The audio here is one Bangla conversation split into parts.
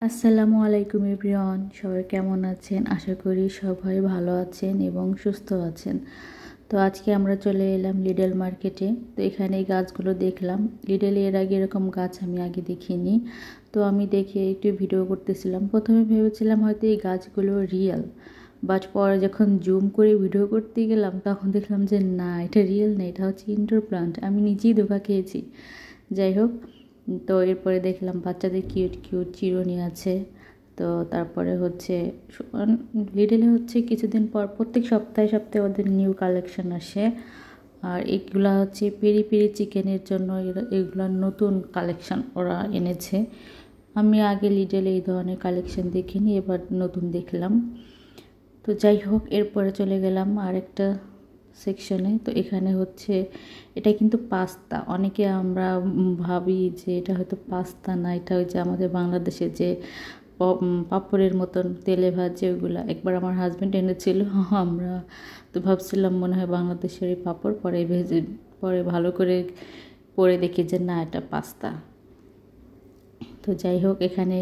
আসসালামু আলাইকুম এভরিওয়ান, সবাই কেমন আছেন? আশা করি সবাই ভালো আছেন এবং সুস্থ আছেন। তো আজকে আমরা চলে এলাম লিডল মার্কেটে। তো এখানে এই গাছগুলো দেখলাম। লিডলে এর আগে এরকম গাছ আমি আগে দেখিনি। তো আমি দেখে একটু ভিডিও করতেছিলাম। প্রথমে ভেবেছিলাম হয়তো এই গাছগুলো রিয়েল, বাট পরে যখন জুম করে ভিডিও করতে গেলাম তখন দেখলাম যে না, এটা রিয়েল না, এটা হচ্ছে ইনডোর প্লান্ট। আমি নিজেই ধোঁকা খেয়েছি। যাই হোক, তো এরপরে দেখলাম বাচ্চাদের কিউট কিউট চিরুনি আছে। তো তারপরে হচ্ছে লিডলে হচ্ছে কিছুদিন পর প্রত্যেক সপ্তাহে সপ্তাহে ওদের নিউ কালেকশন আসে। আর এগুলা হচ্ছে পেরি পেরি চিকেনের জন্য এগুলো নতুন কালেকশন ওরা এনেছে। আমি আগে লিডলে এই ধরনের কালেকশন দেখিনি, এবার নতুন দেখলাম। তো যাই হোক, এরপরে চলে গেলাম আরেকটা সেকশনে। তো এখানে হচ্ছে এটা কিন্তু পাস্তা। অনেকে আমরা ভাবি যে এটা হয়তো পাস্তা না, এটা ওই যে আমাদের বাংলাদেশে যে পাপড়ের মতন তেলে ভাজে ওইগুলা। একবার আমার হাজব্যান্ড এনেছিল, আমরা তো ভাবছিলাম মনে হয় বাংলাদেশের এই পাপড়, পরে ভালো করে পরে দেখি যে না, এটা পাস্তা। তো যাই হোক, এখানে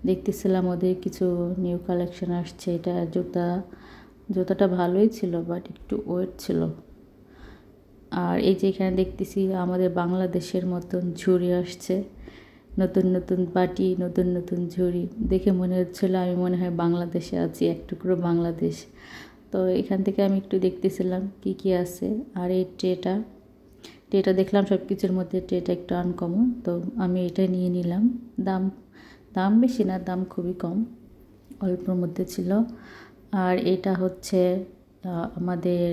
দেখতেছিলাম ওদের কিছু নিউ কালেকশন আসছে। এটা জুতাটা ভালোই ছিল, বাট একটু ওয়েট ছিল। আর এই যে এখানে দেখতেছি আমাদের বাংলাদেশের মতন ঝুড়ি আসছে, নতুন নতুন বাটি, নতুন নতুন ঝুড়ি। দেখে মনে হচ্ছিলো আমি মনে হয় বাংলাদেশে আছি, এক টুকরো বাংলাদেশ। তো এখান থেকে আমি একটু দেখতেছিলাম কি কি আছে। আর এই ট্রেটা দেখলাম সব কিছুর মধ্যে ট্রেটা একটু আনকমন, তো আমি এটা নিয়ে নিলাম। দাম দাম বেশি না, দাম খুবই কম, অল্পর মধ্যে ছিল। আর এটা হচ্ছে আমাদের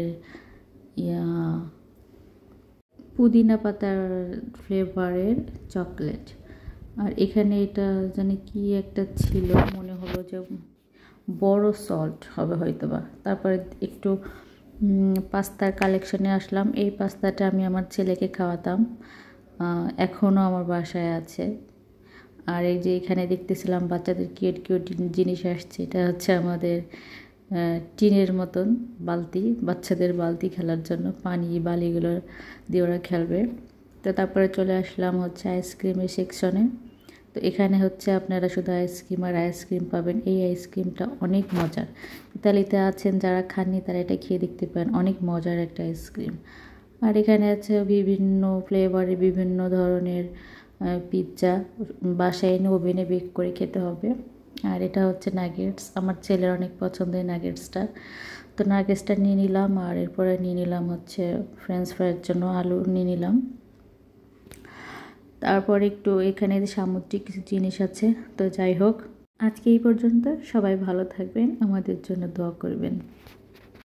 পুদিনা পাতার ফ্লেভারের চকলেট। আর এখানে এটা জানি কি একটা ছিল, মনে হলো যে বড় সল্ট হবে হয়তো বা। তারপরে একটু পাস্তার কালেকশনে আসলাম। এই পাস্তাটা আমি আমার ছেলেকে খাওয়াতাম, এখনও আমার বাসায় আছে। আর এই যে এখানে দেখতেছিলাম বাচ্চাদের কিউট কিউট জিনিস আসছে। এটা হচ্ছে আমাদের টিনের মতন বালতি, বাচ্চাদের বালতি খেলার জন্য, পানি বালিগুলো দিয়ে ওরা খেলবে। তো তারপরে চলে আসলাম হচ্ছে আইসক্রিমের সেকশনে। তো এখানে হচ্ছে আপনারা শুধু আইসক্রিম আর আইসক্রিম পাবেন। এই আইসক্রিমটা অনেক মজার। ইতালিতে আছেন যারা খাননি তারা এটা খেয়ে দেখতে পারেন, অনেক মজার একটা আইসক্রিম। আর এখানে আছে বিভিন্ন ফ্লেভারের বিভিন্ন ধরনের পিৎজা, বাসায় এনে ওভেনে বেক করে খেতে হবে। আর এটা হচ্ছে নাগেটস, আমার ছেলের অনেক পছন্দের নাগেটসটা। তো নাগেটসটা নিয়ে নিলাম। আর এরপরে নিয়ে নিলাম হচ্ছে ফ্রেঞ্চ ফ্রাইয়ের জন্য আলু নিয়ে নিলাম। তারপর একটু এখানে সামুদ্রিক কিছু জিনিস আছে। তো যাই হোক, আজকে এই পর্যন্ত। সবাই ভালো থাকবেন, আমাদের জন্য দোয়া করবেন।